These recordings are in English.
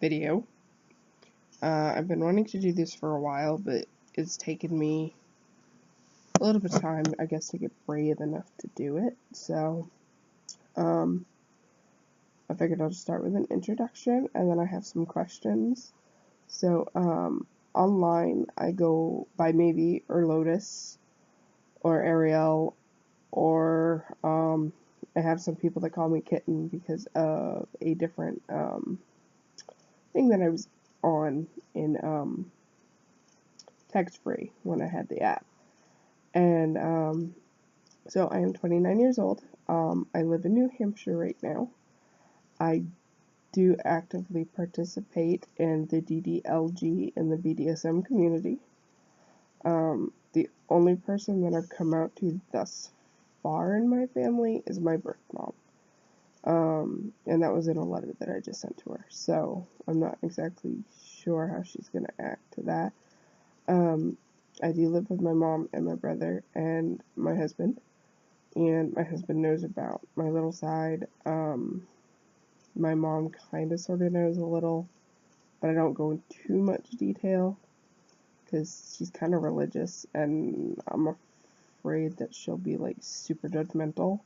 video. I've been wanting to do this for a while, but it's taken me a little bit of time, I guess, to get brave enough to do it. So, I figured I'll just start with an introduction, and then I have some questions. So, online, I go by Maybe or Lotus or Ariel, or I have some people that call me Kitten because of a different thing that I was on in text free when I had the app. And so I am 29 years old. I live in New Hampshire right now. I do actively participate in the DDLG and the BDSM community. The only person that I've come out to thus far in my family is my birth mom. And that was in a letter that I just sent to her. So I'm not exactly sure how she's going to act to that. I do live with my mom and my brother and my husband. And my husband knows about my little side. My mom kind of sort of knows a little, but I don't go into too much detail because she's kind of religious and I'm afraid that she'll be like super judgmental.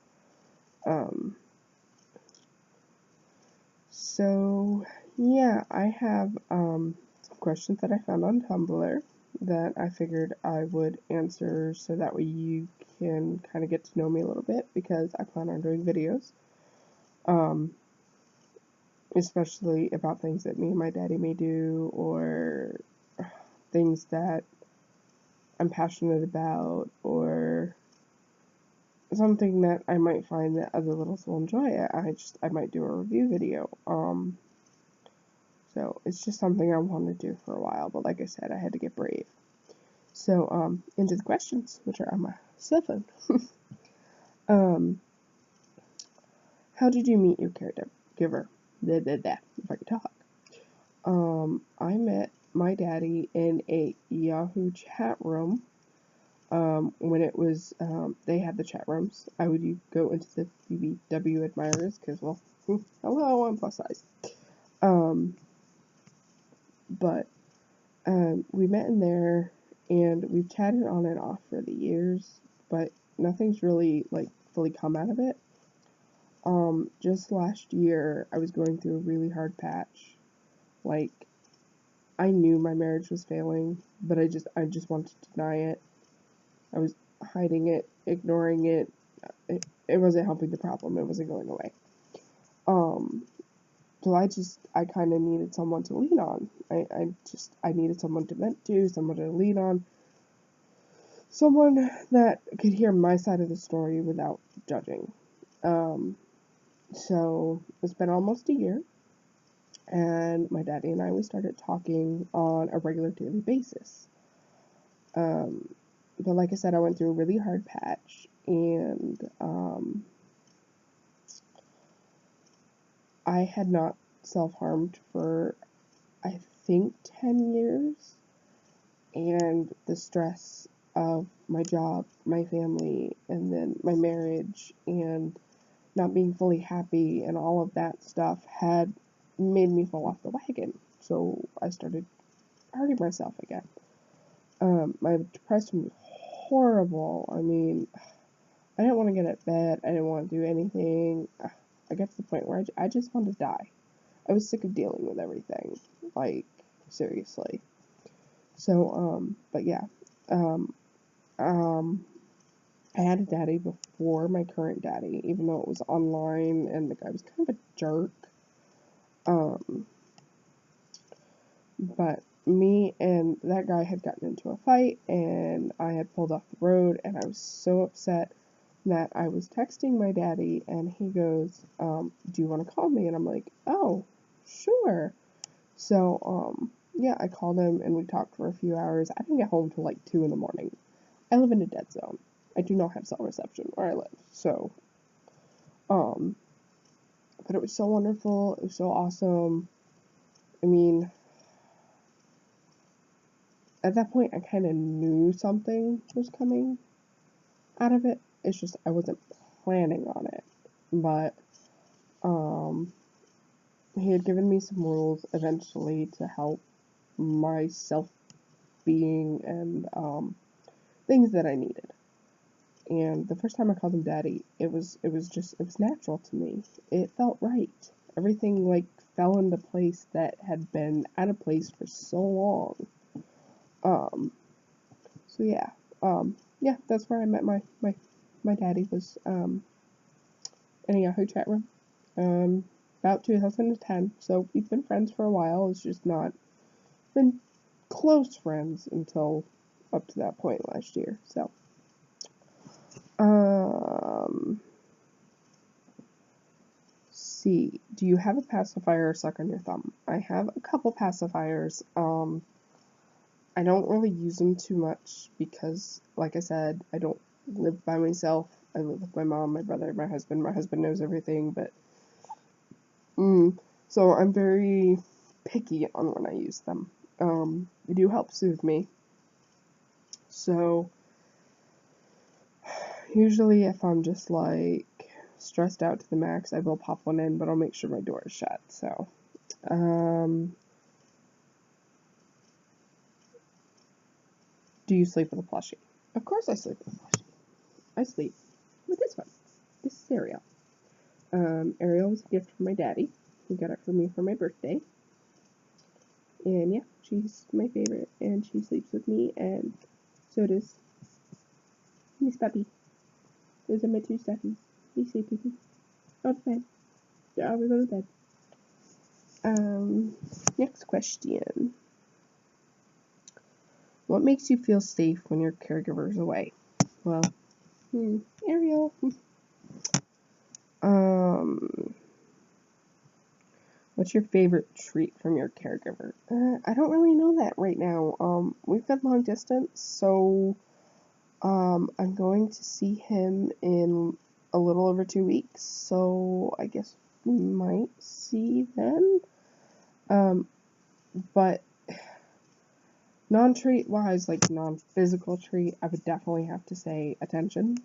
So yeah, I have some questions that I found on Tumblr that I figured I would answer so that way you can kind of get to know me a little bit because I plan on doing videos. Especially about things that me and my daddy may do or things that I'm passionate about or something that I might find that other littles will enjoy. I might do a review video. So it's just something I want to do for a while, but like I said, I had to get brave. So into the questions, which are on my cell phone. How did you meet your caregiver? If I could talk. I met my daddy in a Yahoo chat room. When it was, they had the chat rooms. I would go into the BBW admirers because, well, hello, I'm plus size. But we met in there and we've chatted on and off for the years, but nothing's really like fully come out of it. Just last year I was going through a really hard patch. Like, I knew my marriage was failing, but I just wanted to deny it. I was hiding it, ignoring it. It wasn't helping the problem. It wasn't going away. So I kind of needed someone to lean on. I needed someone to vent to, someone to lean on, someone that could hear my side of the story without judging. So it's been almost a year, and my daddy and we started talking on a regular daily basis. But like I said, I went through a really hard patch, and I had not self-harmed for, I think, 10 years, and the stress of my job, my family, and then my marriage, and not being fully happy, and all of that stuff had made me fall off the wagon, so I started hurting myself again. My depression was horrible. I mean, I didn't want to get out of bed. I didn't want to do anything. I got to the point where I just wanted to die. I was sick of dealing with everything. Like, seriously. So, but yeah. I had a daddy before my current daddy, even though it was online and the guy was kind of a jerk. But me and that guy had gotten into a fight and I had pulled off the road and I was so upset that I was texting my daddy and he goes, do you want to call me? And I'm like, oh, sure. So, yeah, I called him and we talked for a few hours. I didn't get home till like 2 in the morning. I live in a dead zone. I do not have cell reception where I live. So, but it was so wonderful. It was so awesome. I mean, at that point, I kind of knew something was coming out of it. It's just I wasn't planning on it. But, he had given me some rules eventually to help my self-being and things that I needed. And the first time I called him daddy, it was natural to me. It felt right. Everything like fell into place that had been out of place for so long. Um, so yeah, yeah, that's where I met my daddy was in a Yahoo chat room, um, about 2010. So we've been friends for a while. It's just not been close friends until up to that point last year. So, um, see, do you have a pacifier or suck on your thumb? I have a couple pacifiers. I don't really use them too much because, like I said, I don't live by myself. I live with my mom, my brother, my husband. My husband knows everything, but so I'm very picky on when I use them. They do help soothe me. So usually, if I'm just like stressed out to the max, I will pop one in, but I'll make sure my door is shut. So, do you sleep with a plushie? Of course, I sleep with a plushie. I sleep with this one. This is Ariel. Ariel was a gift from my daddy. He got it for me for my birthday. And yeah, she's my favorite, and she sleeps with me, and so does Miss Puppy. Those are my two stuffies. They sleep with me all the time. They're always on the bed. Next question. What makes you feel safe when your caregiver is away? Well, Ariel. What's your favorite treat from your caregiver? I don't really know that right now. We've been long distance, so I'm going to see him in a little over 2 weeks, so I guess we might see then. But non-treat wise, like non-physical treat, I would definitely have to say attention.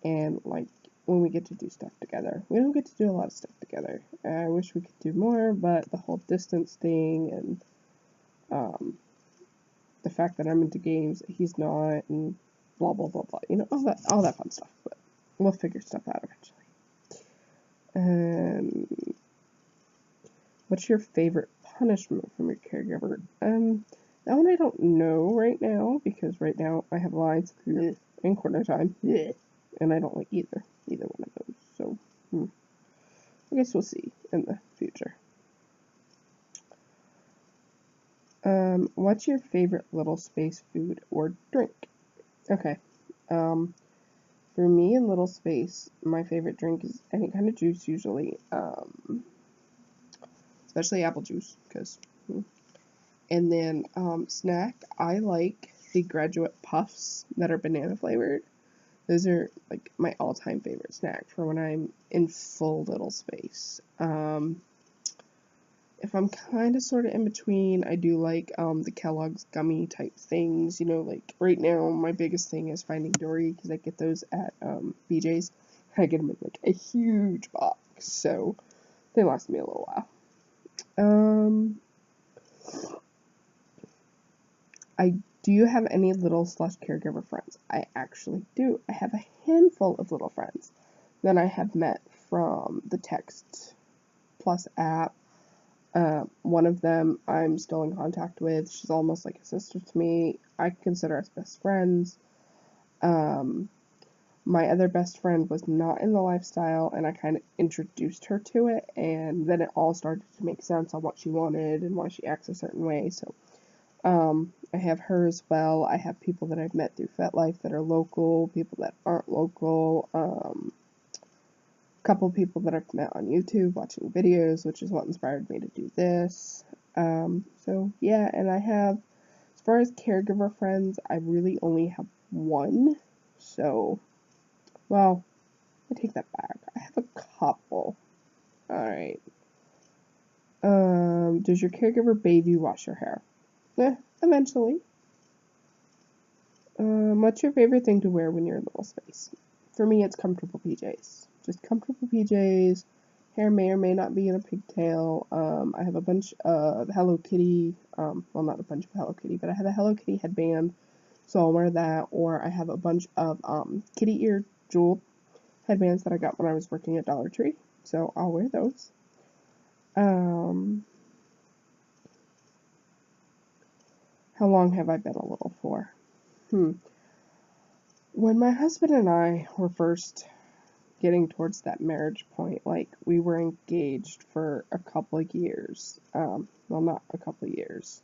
And like when we get to do stuff together, we don't get to do a lot of stuff together. I wish we could do more, but the whole distance thing and the fact that I'm into games, he's not, and blah blah blah blah. You know, all that fun stuff. But we'll figure stuff out eventually. What's your favorite punishment from your caregiver? That one I don't know right now because right now I have lines in corner time, and I don't like either one of those. So I guess we'll see in the future. What's your favorite little space food or drink? Okay. For me in little space, my favorite drink is any kind of juice usually. Especially apple juice, because. And then snack, I like the graduate puffs that are banana flavored. Those are like my all-time favorite snack for when I'm in full little space. If I'm kind of sort of in between, I do like the Kellogg's gummy type things. You know, like right now, my biggest thing is Finding Dory because I get those at BJ's. I get them in like a huge box, so they last me a little while. Do you have any little / caregiver friends? I actually do. I have a handful of little friends that I have met from the Text Plus app. One of them I'm still in contact with. She's almost like a sister to me. I consider us best friends. My other best friend was not in the lifestyle, and I kind of introduced her to it, and then it all started to make sense on what she wanted and why she acts a certain way. So, I have her as well. I have people that I've met through FetLife that are local, people that aren't local. Couple people that I've met on YouTube watching videos, which is what inspired me to do this. So yeah, and I have, as far as caregiver friends, I really only have one. So, well, I take that back. I have a couple. Alright. Does your caregiver bathe you, wash your hair? Eventually. What's your favorite thing to wear when you're in little space? For me, it's comfortable PJs. Just comfortable PJs, Hair may or may not be in a pigtail. I have a bunch of Hello Kitty, well, not a bunch of Hello Kitty, but I have a Hello Kitty headband, so I'll wear that, or I have a bunch of kitty ear jeweled headbands that I got when I was working at Dollar Tree, so I'll wear those. How long have I been a little for? When my husband and I were first getting towards that marriage point, like, we were engaged for a couple of years. Well, not a couple of years.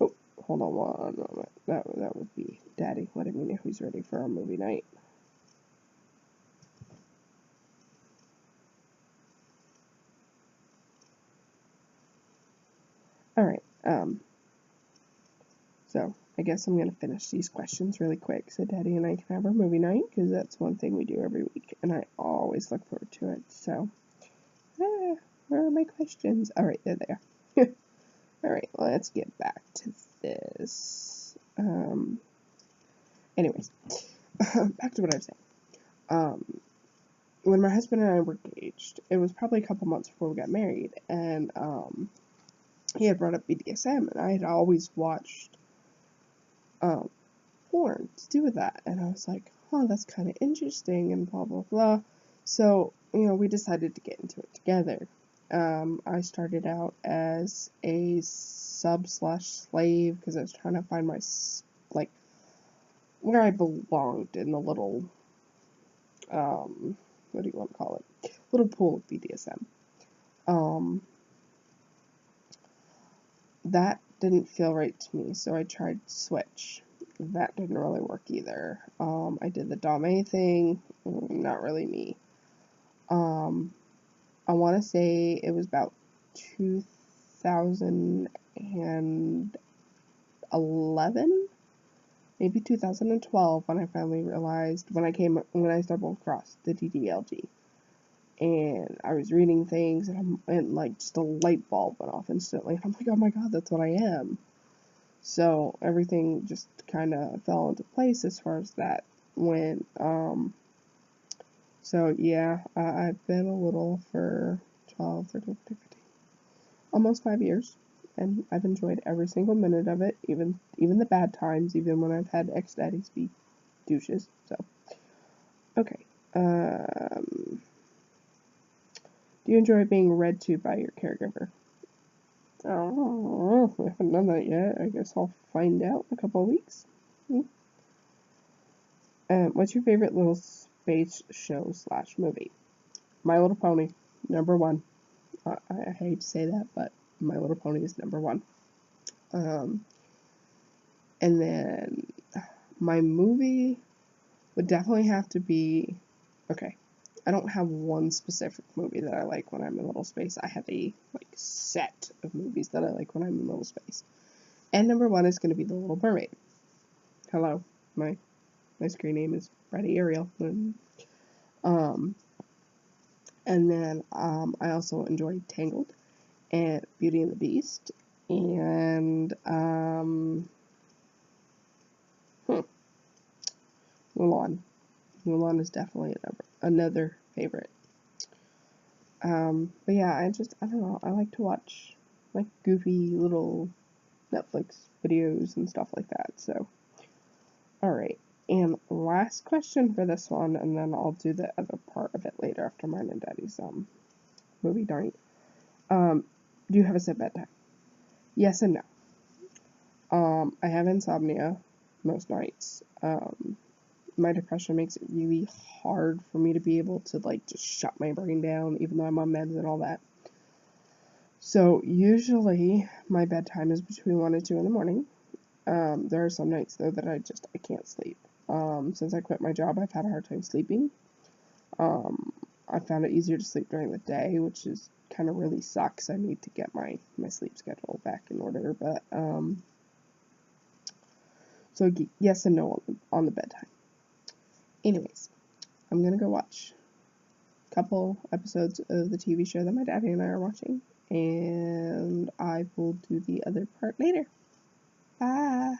Oh, hold on one moment. That would be Daddy letting me know he's ready for our movie night. Alright, so I guess I'm gonna finish these questions really quick so Daddy and I can have our movie night, because that's one thing we do every week, and I always look forward to it. So, where are my questions? Alright, there they are. Alright, let's get back to this. Anyways, back to what I was saying. When my husband and I were engaged, it was probably a couple months before we got married, and he had brought up BDSM, and I had always watched porn to do with that, and I was like, oh, that's kind of interesting, and blah blah blah. So, we decided to get into it together. I started out as a sub/slave because I was trying to find my, like, where I belonged in the little, what do you want to call it? Little pool of BDSM. That didn't feel right to me, so I tried Switch. That didn't really work either. I did the Dame thing, not really me. I want to say it was about 2011, maybe 2012, when I finally realized, when I stumbled across the DDLG. And I was reading things, and like, just a light bulb went off instantly. I'm like, oh my god, that's what I am. So everything just kind of fell into place as far as that went. So yeah, I've been a little for 12, 13, 14, 15, almost 5 years, and I've enjoyed every single minute of it, even the bad times, even when I've had ex-daddies be douches. So, okay. Do you enjoy being read to by your caregiver? Oh, I haven't done that yet. I guess I'll find out in a couple of weeks. What's your favorite little space show / movie? My Little Pony, number one. I hate to say that, but My Little Pony is number one. And then my movie would definitely have to be, okay, I don't have one specific movie that I like when I'm in little space. I have a set of movies that I like when I'm in little space. And number one is going to be The Little Mermaid. Hello, my screen name is Freddie Ariel. And then I also enjoy Tangled and Beauty and the Beast, and Mulan. Mulan is definitely another favorite. But yeah, I don't know, I like to watch like goofy little Netflix videos and stuff like that. So, alright, and last question for this one, and then I'll do the other part of it later after mine and Daddy's movie night. Do you have a set bedtime? Yes and no. I have insomnia most nights. My depression makes it really hard for me to be able to just shut my brain down, even though I'm on meds and all that. So usually my bedtime is between 1 and 2 in the morning. There are some nights though that I can't sleep. Since I quit my job, I've had a hard time sleeping. I found it easier to sleep during the day, which is kind of really sucks. I need to get my sleep schedule back in order, but so yes and no on the bedtime. Anyways, I'm gonna go watch a couple episodes of the TV show that my daddy and I are watching, and I will do the other part later. Bye!